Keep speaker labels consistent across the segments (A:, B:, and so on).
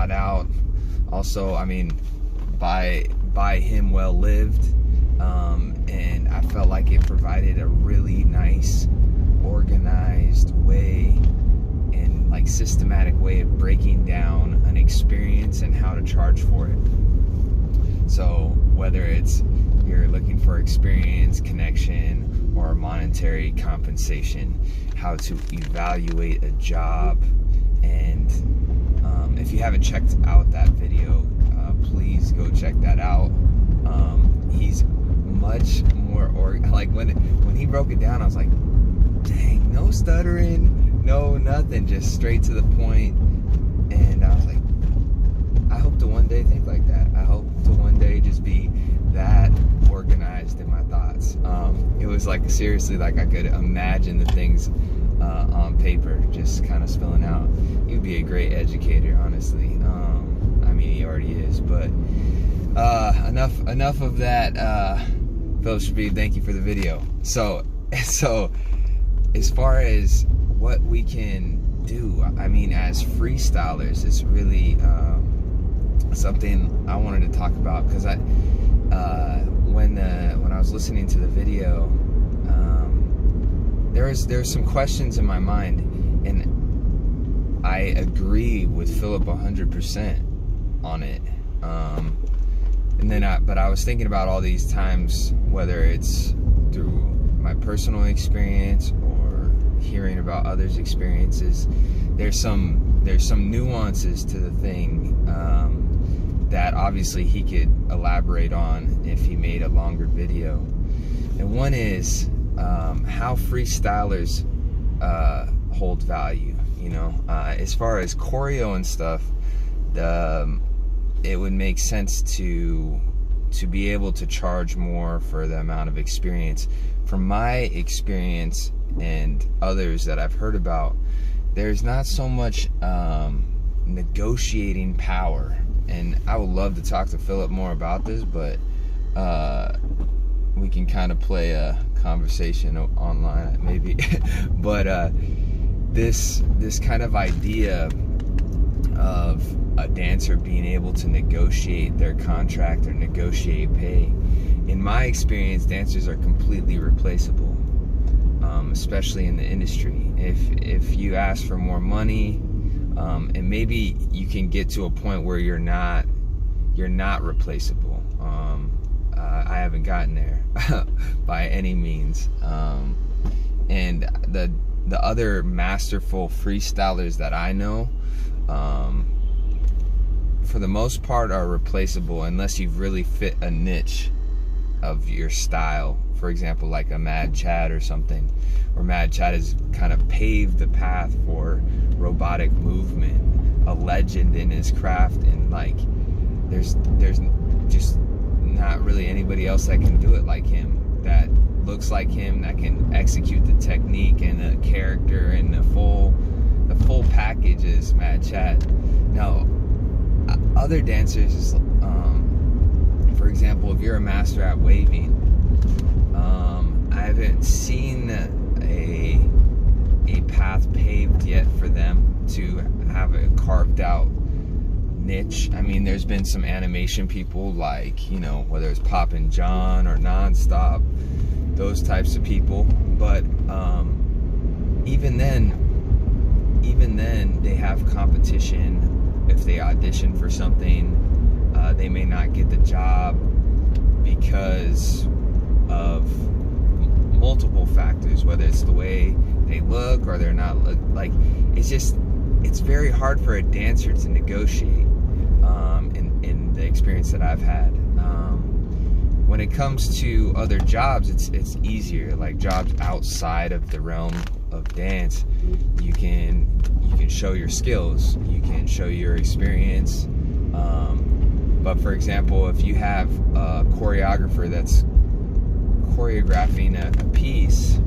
A: thought out. Also, I mean, by him well lived, and I felt like it provided a really nice, organized way and like systematic way of breaking down an experience and how to charge for it. So whether it's you're looking for experience, connection, or monetary compensation, how to evaluate a job. And if you haven't checked out that video, please go check that out. He's much more like when he broke it down, I was like, dang, no stuttering, no nothing, just straight to the point. And I was like, I hope to one day think like that. I hope to one day just be that organized in my thoughts. It was like, seriously, like I could imagine the things on paper just kind of spilling out. He'd be a great educator, honestly. I mean, he already is, but enough of that. Phillip Chbeeb, thank you for the video. So as far as what we can do, I mean, as freestylers, it's really something I wanted to talk about, because when I was listening to the video, there's some questions in my mind, and I agree with Phillip 100% on it. But I was thinking about all these times, whether it's through my personal experience or hearing about others' experiences, there's some nuances to the thing that obviously he could elaborate on if he made a longer video. And one is how freestylers hold value. You know, as far as choreo and stuff, it would make sense to be able to charge more for the amount of experience. From my experience and others that I've heard about, there's not so much negotiating power. And I would love to talk to Phillip more about this, but we can kind of play a conversation online maybe. But this kind of idea of a dancer being able to negotiate their contract or negotiate pay, in my experience, dancers are completely replaceable, especially in the industry. If you ask for more money, and maybe you can get to a point where you're not replaceable. I haven't gotten there by any means. And the other masterful freestylers that I know, for the most part, are replaceable unless you've really fit a niche of your style. For example, like a Mad Chad or something, where Mad Chad has kind of paved the path for robotic movement, a legend in his craft, and like there's just not really anybody else that can do it like him, that looks like him, that can execute the technique and the character and the full package is Mad Chad. Now, other dancers, for example, if you're a master at waving, I haven't seen a path paved yet for them to have a carved out niche. I mean, there's been some animation people, like, you know, whether it's Poppin' John or Nonstop, those types of people, but even then they have competition. If they audition for something, they may not get the job because of multiple factors, whether it's the way they look or they're not like, it's very hard for a dancer to negotiate in the experience that I've had. When it comes to other jobs, it's easier, like jobs outside of the realm of dance. You can show your skills, you can show your experience, but for example, if you have a choreographer that's choreographing a piece,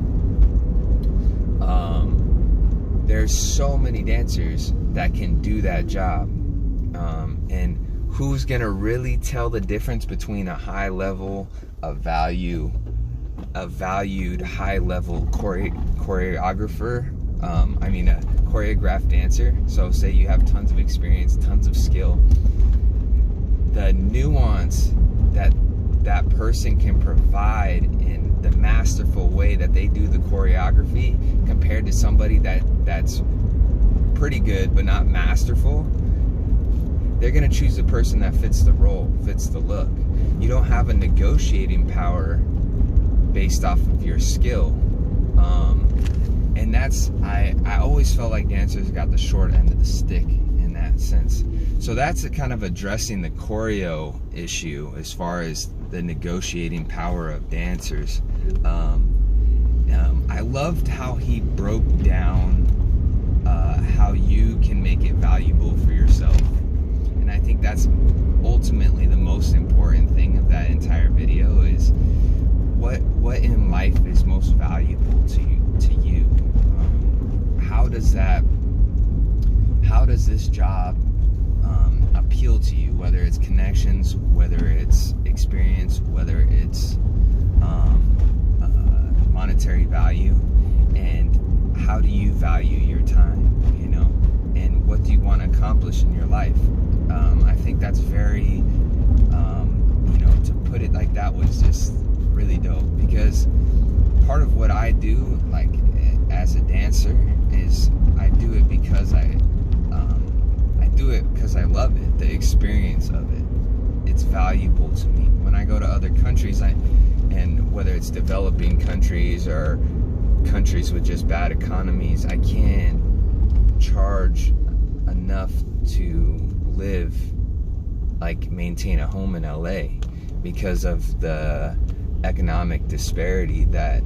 A: there's so many dancers that can do that job, and who's gonna really tell the difference between a high level of value, a valued high level choreographer I mean a choreographed dancer, so say you have tons of experience, tons of skill, the nuance that that person can provide in the masterful way that they do the choreography compared to somebody that's pretty good but not masterful, they're gonna choose the person that fits the role, fits the look. You don't have a negotiating power based off of your skill. And that's, I always felt like dancers got the short end of the stick in that sense. So that's kind of addressing the choreo issue as far as the negotiating power of dancers. I loved how he broke down how you can make it valuable for yourself. And I think that's ultimately the most important thing of that entire video is what in life is most valuable to you. How does this job appeal to you, whether it's connections, whether it's experience, whether it's monetary value, and how do you value your time, you know, and what do you want to accomplish in your life. I think that's very, you know, to put it like that was just really dope, because part of what I do, like as a dancer, is I do it because I love it, the experience of it. It's valuable to me. When I go to other countries, and whether it's developing countries or countries with just bad economies, I can't charge enough to live, like maintain a home in LA, because of the economic disparity that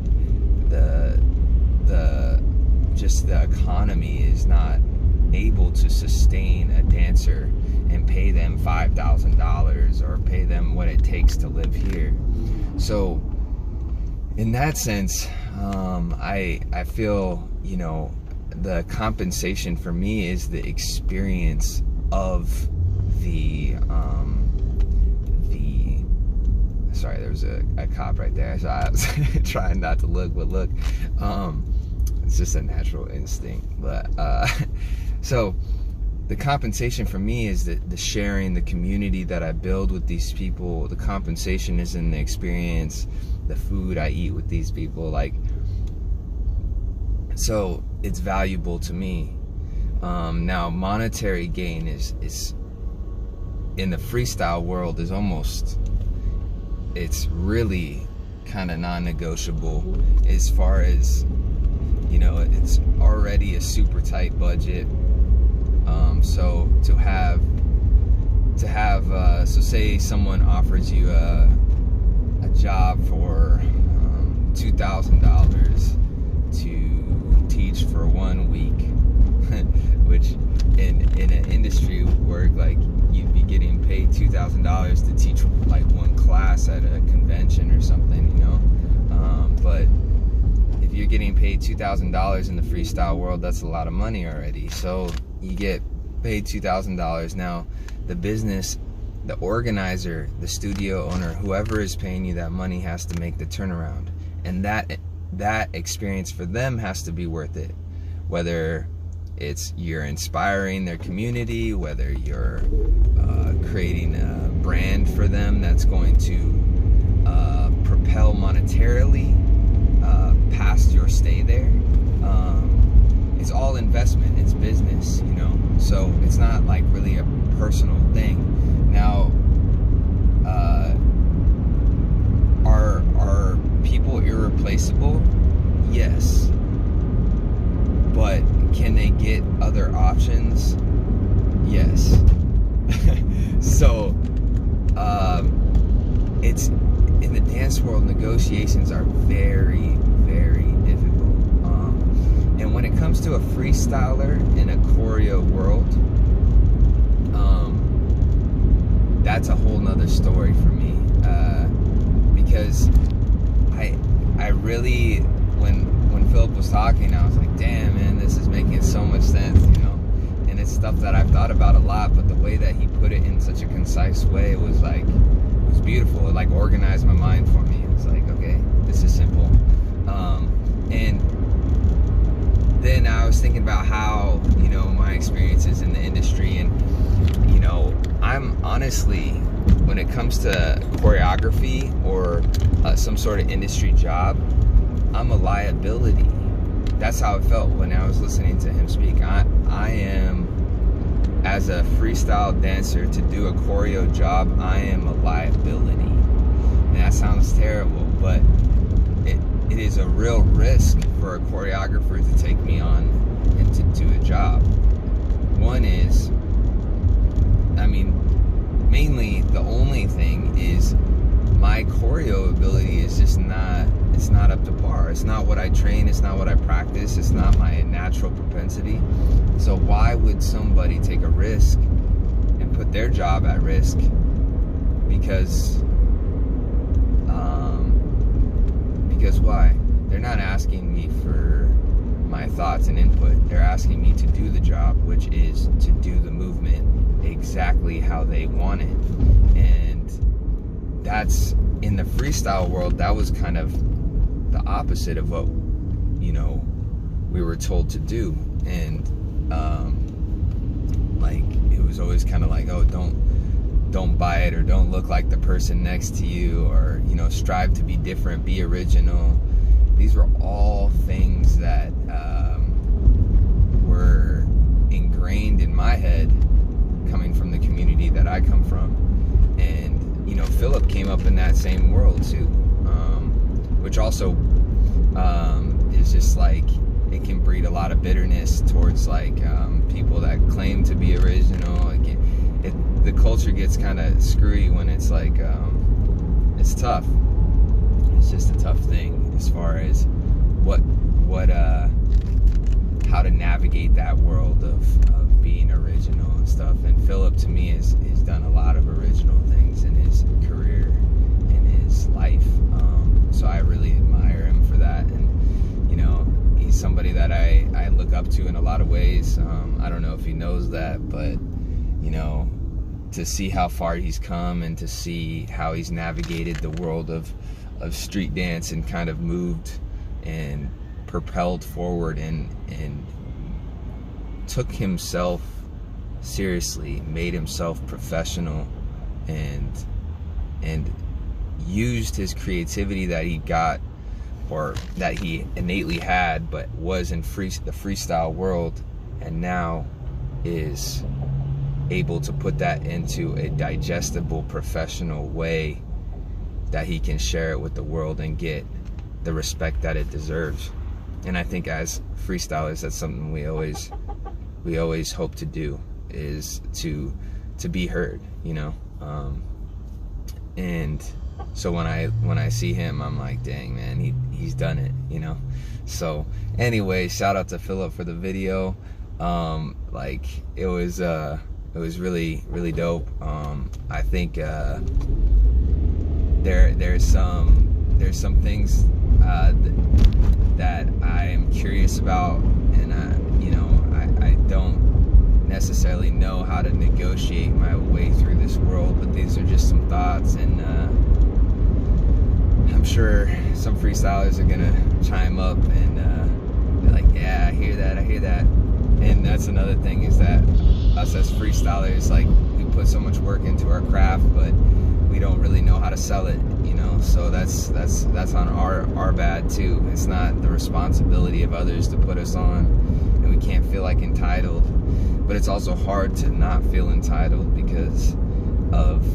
A: the economy is not able to sustain a dancer and pay them $5,000 or pay them what it takes to live here. So in that sense, I feel, you know, the compensation for me is the experience of the sorry, there was a cop right there, so I was trying not to look, but look, it's just a natural instinct. But so the compensation for me is the sharing, the community that I build with these people. The compensation is in the experience, the food I eat with these people, like, so it's valuable to me. Now monetary gain is in the freestyle world is almost, it's really kind of non-negotiable, as far as, you know, it's already a super tight budget. So to have so say someone offers you a job for $2,000 to teach for 1 week, which in an industry work, like, you'd be getting paid $2,000 to teach like one class at a convention or something, you know. But if you're getting paid $2,000 in the freestyle world, that's a lot of money already. So you get paid $2,000. Now the business, the organizer, the studio owner, whoever is paying you that money has to make the turnaround, and that experience for them has to be worth it. Whether it's you're inspiring their community, whether you're creating a brand for them that's going to propel monetarily past your stay there. It's all investment, it's business, you know. So it's not like really a personal thing. Now, are people irreplaceable? Yes. But can they get other options? Yes. So it's in the dance world, negotiations are very, very difficult. And when it comes to a freestyler in a choreo world, that's a whole nother story for me, because I really, when Phillip was talking, I was like, damn, man, this is making so much sense, you know. And it's stuff that I've thought about a lot, but the way that he put it in such a concise way was like, it was beautiful. It like organized my mind for me. It was like, okay, this is simple. And then I was thinking about how, you know, my experiences in the industry, and, you know, I'm honestly, when it comes to choreography or some sort of industry job, I'm a liability. That's how it felt when I was listening to him speak. I am, as a freestyle dancer, to do a choreo job, I am a liability. And that sounds terrible, but it is a real risk for a choreographer to take me on and to do a job. One is, I mean, mainly the only thing is my choreo ability is just not, it's not up to par. It's not what I train, it's not what I practice, it's not my natural propensity. So why would somebody take a risk and put their job at risk because why? They're not asking me for my thoughts and input. They're asking me to do the job, which is to do the movement exactly how they want it. And that's, in the freestyle world, that was kind of the opposite of what, you know, we were told to do. And like, it was always kind of like, oh, don't buy it, or don't look like the person next to you, or, you know, strive to be different, be original. These were all things that were ingrained in my head, coming from the community that I come from. And, you know, Phillip came up in that same world too, which also is just like, it can breed a lot of bitterness towards like people that claim to be original. The culture gets kind of screwy when it's like, it's tough. It's just a tough thing as far as how to navigate that world of being original and stuff. And Phillip, to me, has done a lot of original things in his career, in his life. So I really admire him for that. And, you know, he's somebody that I look up to in a lot of ways. I don't know if he knows that, but, you know, to see how far he's come and to see how he's navigated the world of street dance and kind of moved and propelled forward and took himself seriously, made himself professional, and used his creativity that he got, or that he innately had, but was in the freestyle world, and now is able to put that into a digestible, professional way that he can share it with the world and get the respect that it deserves. And I think as freestylers, that's something we always hope to do, is to be heard, you know. And so when I see him, I'm like, dang, man, he's done it, you know. So anyway, shout out to Phillip for the video. Like, it was really, really dope. I think there's some things that I am curious about, and you know, I don't necessarily know how to negotiate my way through this world, but these are just some thoughts, and I'm sure some freestylers are gonna chime up and be like, yeah, I hear that. And that's another thing, is that us as freestylers, like, we put so much work into our craft, but we don't really know how to sell it, you know. So that's on our bad too. It's not the responsibility of others to put us on, and we can't feel like entitled. But it's also hard to not feel entitled, because of,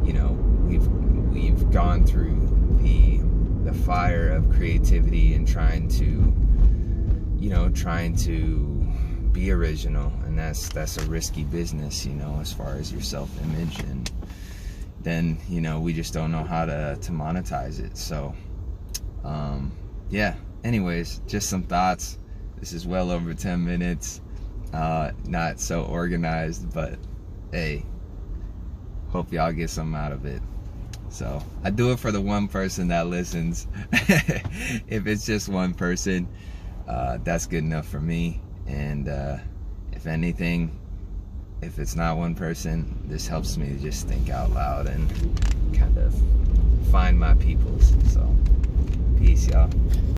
A: you know, we've gone through the fire of creativity and trying to be original, and that's a risky business, you know, as far as your self-image. And then, you know, we just don't know how to monetize it. So yeah, anyways, just some thoughts. This is well over 10 minutes. Not so organized, but hey, hope y'all get something out of it. So I do it for the one person that listens. If it's just one person, that's good enough for me. And if anything, if it's not one person, this helps me to just think out loud and kind of find my peoples. So peace, y'all.